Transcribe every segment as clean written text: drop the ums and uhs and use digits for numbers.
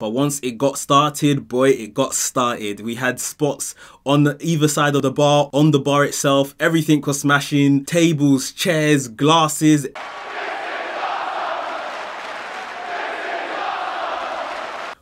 But once it got started, boy, it got started. We had spots on either side of the bar, on the bar itself. Everything was smashing. Tables, chairs, glasses.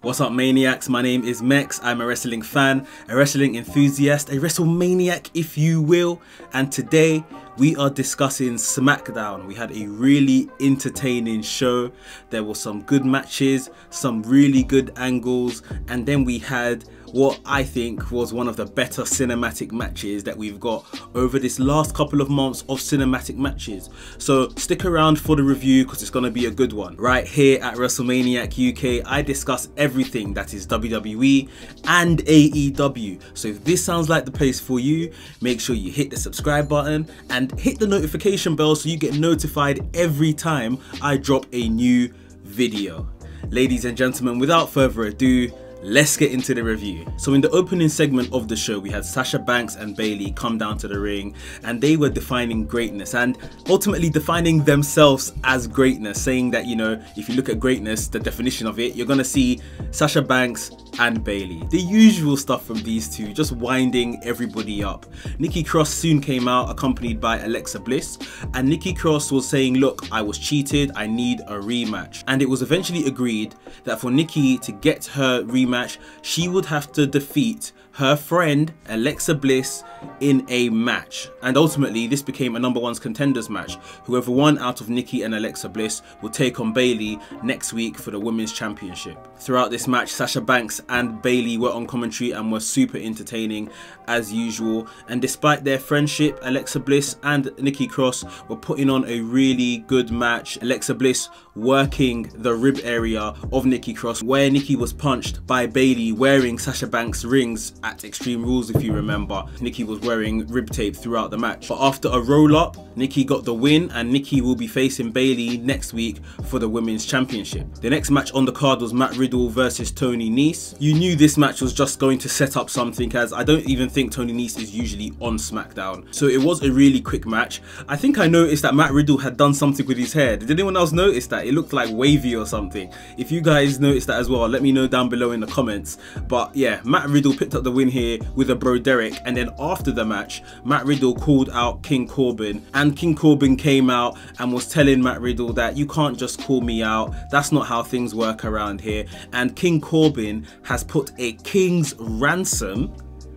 What's up, maniacs? My name is Mex. I'm a wrestling fan, a wrestling enthusiast, a WrestleManiac if you will. And today we are discussing Smackdown. We had a really entertaining show. There were some good matches, some really good angles, and then we had what I think was one of the better cinematic matches that we've got over this last couple of months of cinematic matches. So stick around for the review because it's going to be a good one. Right here at WrestleManiac UK, I discuss everything that is WWE and AEW. So if this sounds like the place for you, make sure you hit the subscribe button and hit the notification bell so you get notified every time I drop a new video. Ladies and gentlemen, without further ado, let's get into the review. So in the opening segment of the show, we had Sasha Banks and Bayley come down to the ring, and they were defining greatness and ultimately defining themselves as greatness, saying that, you know, if you look at greatness, the definition of it, you're gonna see Sasha Banks and Bayley. The usual stuff from these two, just winding everybody up. Nikki Cross soon came out, accompanied by Alexa Bliss, and Nikki Cross was saying, look, I was cheated, I need a rematch. And it was eventually agreed that for Nikki to get her rematch, she would have to defeat her friend Alexa Bliss in a match, and ultimately this became a #1 contenders match. Whoever won out of Nikki and Alexa Bliss will take on Bayley next week for the women's championship. Throughout this match, Sasha Banks and Bayley were on commentary and were super entertaining as usual, and despite their friendship, Alexa Bliss and Nikki Cross were putting on a really good match. Alexa Bliss working the rib area of Nikki Cross, where Nikki was punched by Bayley wearing Sasha Banks rings at Extreme Rules. If you remember, Nikki was wearing rib tape throughout the match. But after a roll up, Nikki got the win, and Nikki will be facing Bayley next week for the women's championship. The next match on the card was Matt Riddle versus Tony Nese. You knew this match was just going to set up something, as I don't even think Tony Nese is usually on Smackdown. So it was a really quick match. I think I noticed that Matt Riddle had done something with his hair. Did anyone else notice that? It looked like wavy or something. If you guys noticed that as well, let me know down below in the comments. But yeah, Matt Riddle picked up the win here with a bro Derek, and then after the match, Matt Riddle called out King Corbin, and King Corbin came out and was telling Matt Riddle that you can't just call me out, that's not how things work around here. And King Corbin has put a king's ransom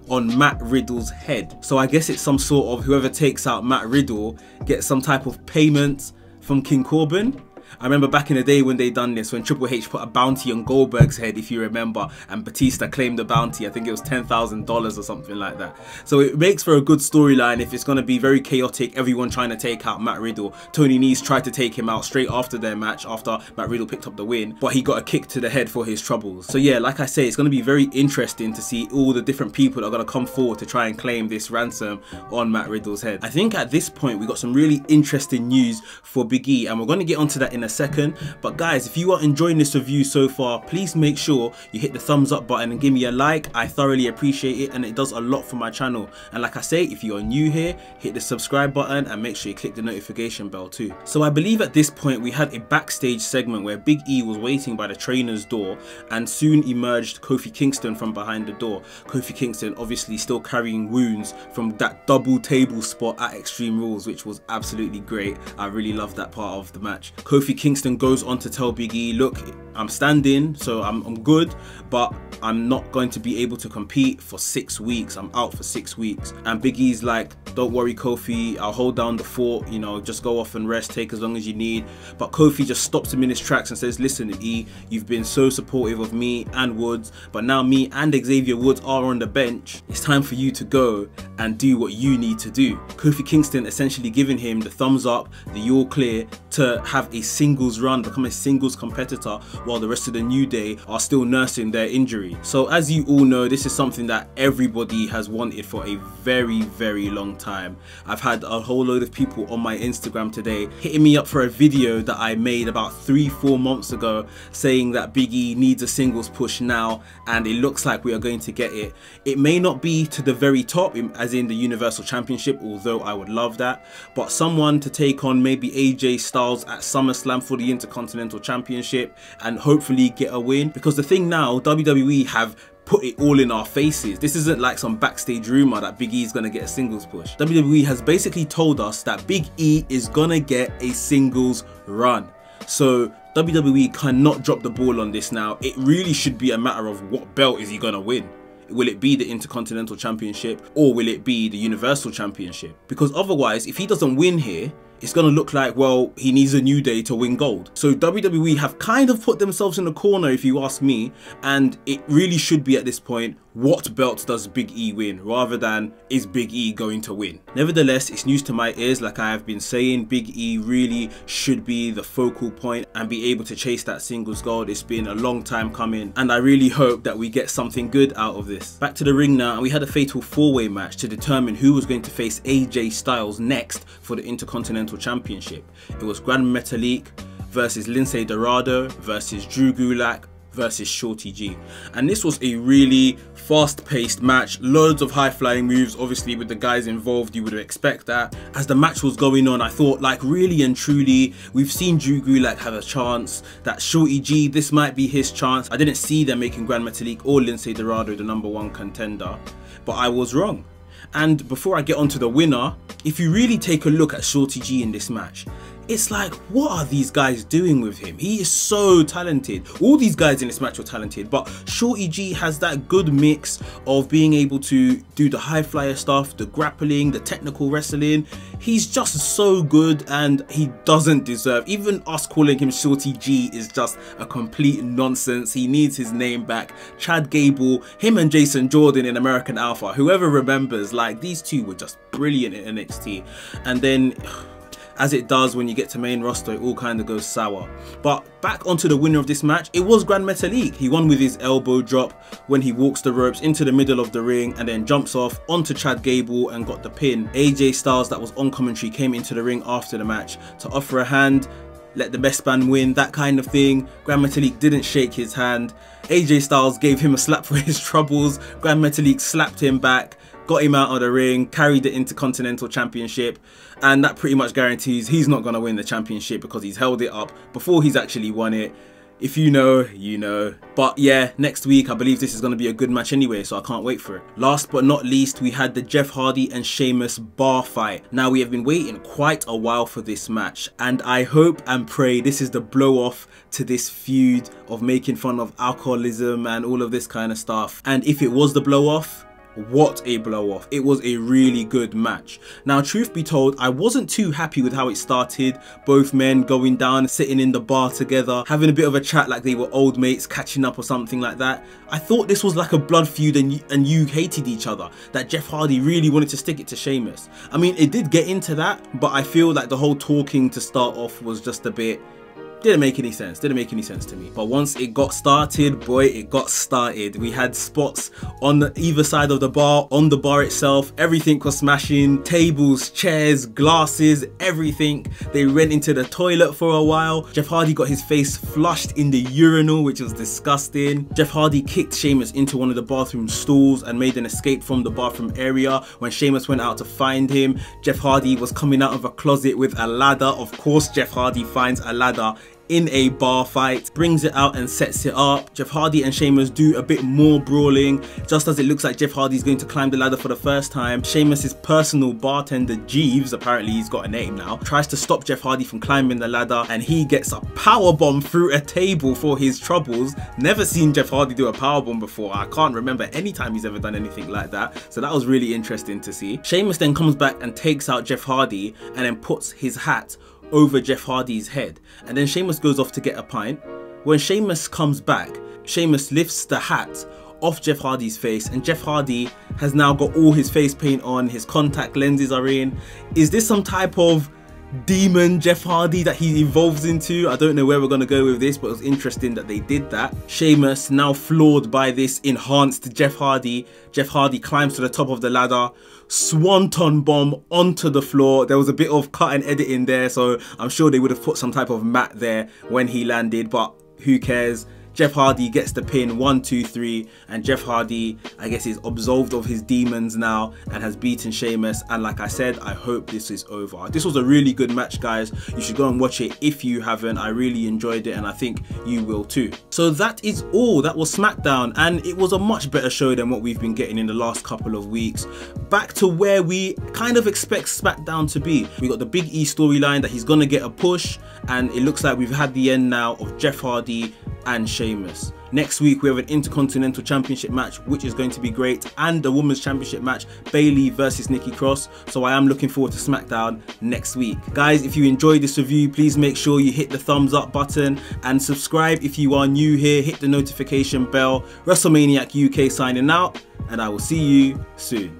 on Matt Riddle's head. So I guess it's some sort of whoever takes out Matt Riddle gets some type of payment from King Corbin. I remember back in the day when they done this, when Triple H put a bounty on Goldberg's head, if you remember, and Batista claimed the bounty. I think it was $10,000 or something like that. So it makes for a good storyline if it's going to be very chaotic, everyone trying to take out Matt Riddle. Tony Nese tried to take him out straight after their match, after Matt Riddle picked up the win, but he got a kick to the head for his troubles. So yeah, like I say, it's going to be very interesting to see all the different people that are going to come forward to try and claim this ransom on Matt Riddle's head. I think at this point we got some really interesting news for Big E, and we're going to get onto that in a second. But guys, if you are enjoying this review so far, please make sure you hit the thumbs up button and give me a like. I thoroughly appreciate it, and it does a lot for my channel. And like I say, if you are new here, hit the subscribe button and make sure you click the notification bell too. So I believe at this point we had a backstage segment where Big E was waiting by the trainer's door, and soon emerged Kofi Kingston from behind the door. Kofi Kingston obviously still carrying wounds from that double table spot at Extreme Rules, which was absolutely great. I really loved that part of the match. Kofi Kingston goes on to tell Big E, look, I'm standing, so I'm good, but I'm not going to be able to compete for 6 weeks. I'm out for 6 weeks. And Big E's like, don't worry Kofi, I'll hold down the fort, you know, just go off and rest, take as long as you need. But Kofi just stops him in his tracks and says, listen E, you've been so supportive of me and Woods, but now me and Xavier Woods are on the bench. It's time for you to go and do what you need to do. Kofi Kingston essentially giving him the thumbs up, the all clear to have a singles run, become a singles competitor, while the rest of the New Day are still nursing their injury. So as you all know, this is something that everybody has wanted for a very long time. I've had a whole load of people on my Instagram today hitting me up for a video that I made about 3-4 months ago saying that Big E needs a singles push now, and it looks like we are going to get it. It may not be to the very top, as in the Universal Championship, although I would love that, but someone to take on maybe AJ Styles at SummerSlam SummerSlam for the Intercontinental Championship and hopefully get a win. Because the thing now, WWE have put it all in our faces. This isn't like some backstage rumor that Big E is gonna get a singles push. WWE has basically told us that Big E is gonna get a singles run. So WWE cannot drop the ball on this now. It really should be a matter of what belt is he gonna win. Will it be the Intercontinental Championship or will it be the Universal Championship? Because otherwise, if he doesn't win here, it's going to look like, well, he needs a New Day to win gold. So WWE have kind of put themselves in the corner, if you ask me, and it really should be at this point, what belt does Big E win, rather than is Big E going to win? Nevertheless, it's news to my ears. Like I have been saying, Big E really should be the focal point and be able to chase that singles gold. It's been a long time coming, and I really hope that we get something good out of this. Back to the ring now, and we had a fatal 4-way match to determine who was going to face AJ Styles next for the Intercontinental Championship. It was Gran Metalik versus Lince Dorado versus Drew Gulak versus Shorty G, and this was a really fast-paced match, loads of high-flying moves. Obviously with the guys involved, you would expect that. As the match was going on, I thought, like, really and truly, we've seen Drew Gulak have a chance, that Shorty G, this might be his chance. I didn't see them making Gran Metalik or Lince Dorado the #1 contender, but I was wrong. And before I get on to the winner, if you really take a look at Shorty G in this match, it's like, what are these guys doing with him? He is so talented. All these guys in this match were talented, but Shorty G has that good mix of being able to do the high flyer stuff, the grappling, the technical wrestling. He's just so good, and he doesn't deserve, even us calling him Shorty G is just a complete nonsense. He needs his name back. Chad Gable, him and Jason Jordan in American Alpha, whoever remembers, like, these two were just brilliant in NXT. And then, as it does when you get to main roster, it all kind of goes sour. But back onto the winner of this match, it was Gran Metalik. He won with his elbow drop when he walks the ropes into the middle of the ring and then jumps off onto Chad Gable and got the pin. AJ Styles, that was on commentary, came into the ring after the match to offer a hand, let the best man win, that kind of thing. Gran Metalik didn't shake his hand. AJ Styles gave him a slap for his troubles. Gran Metalik slapped him back, got him out of the ring, carried the Intercontinental Championship, and that pretty much guarantees he's not going to win the championship because he's held it up before he's actually won it. If you know, you know. But yeah, next week I believe this is going to be a good match anyway, so I can't wait for it. Last but not least, we had the Jeff Hardy and Sheamus bar fight. Now, we have been waiting quite a while for this match, and I hope and pray this is the blow off to this feud of making fun of alcoholism and all of this kind of stuff. And if it was the blow off, what a blow off. It was a really good match. Now, truth be told, I wasn't too happy with how it started. Both men going down, sitting in the bar together, having a bit of a chat like they were old mates, catching up or something like that. I thought this was like a blood feud and you hated each other, that Jeff Hardy really wanted to stick it to Sheamus. I mean, it did get into that, but I feel like the whole talking to start off was just a bit, didn't make any sense to me. But once it got started, boy, it got started. We had spots on either side of the bar, on the bar itself. Everything was smashing, tables, chairs, glasses, everything. They went into the toilet for a while. Jeff Hardy got his face flushed in the urinal, which was disgusting. Jeff Hardy kicked Sheamus into one of the bathroom stalls and made an escape from the bathroom area. When Sheamus went out to find him, Jeff Hardy was coming out of a closet with a ladder. Of course, Jeff Hardy finds a ladder in a bar fight, brings it out and sets it up. Jeff Hardy and Sheamus do a bit more brawling. Just as it looks like Jeff Hardy's going to climb the ladder for the first time, Sheamus's personal bartender, Jeeves, apparently he's got a name now, tries to stop Jeff Hardy from climbing the ladder, and he gets a powerbomb through a table for his troubles. Never seen Jeff Hardy do a powerbomb before. I can't remember any time he's ever done anything like that, so that was really interesting to see. Sheamus then comes back and takes out Jeff Hardy and then puts his hat over Jeff Hardy's head, and then Sheamus goes off to get a pint. When Sheamus comes back, Sheamus lifts the hat off Jeff Hardy's face, and Jeff Hardy has now got all his face paint on, his contact lenses are in. Is this some type of demon Jeff Hardy that he evolves into? I don't know where we're going to go with this, but it was interesting that they did that. Sheamus, now floored by this enhanced Jeff Hardy climbs to the top of the ladder, swanton bomb onto the floor. There was a bit of cut and edit in there, so I'm sure they would have put some type of mat there when he landed, but who cares? Jeff Hardy gets the pin, 1, 2, 3, and Jeff Hardy, I guess, is absolved of his demons now and has beaten Sheamus. And like I said, I hope this is over. This was a really good match, guys. You should go and watch it if you haven't. I really enjoyed it, and I think you will too. So that is all. That was SmackDown, and it was a much better show than what we've been getting in the last couple of weeks. Back to where we kind of expect SmackDown to be. We got the Big E storyline that he's gonna get a push, and it looks like we've had the end now of Jeff Hardy and Sheamus. Next week we have an Intercontinental Championship match, which is going to be great, and a Women's Championship match, Bayley versus Nikki Cross. So I am looking forward to SmackDown next week. Guys, if you enjoyed this review, please make sure you hit the thumbs up button and subscribe if you are new here. Hit the notification bell. WrestleManiac UK signing out, and I will see you soon.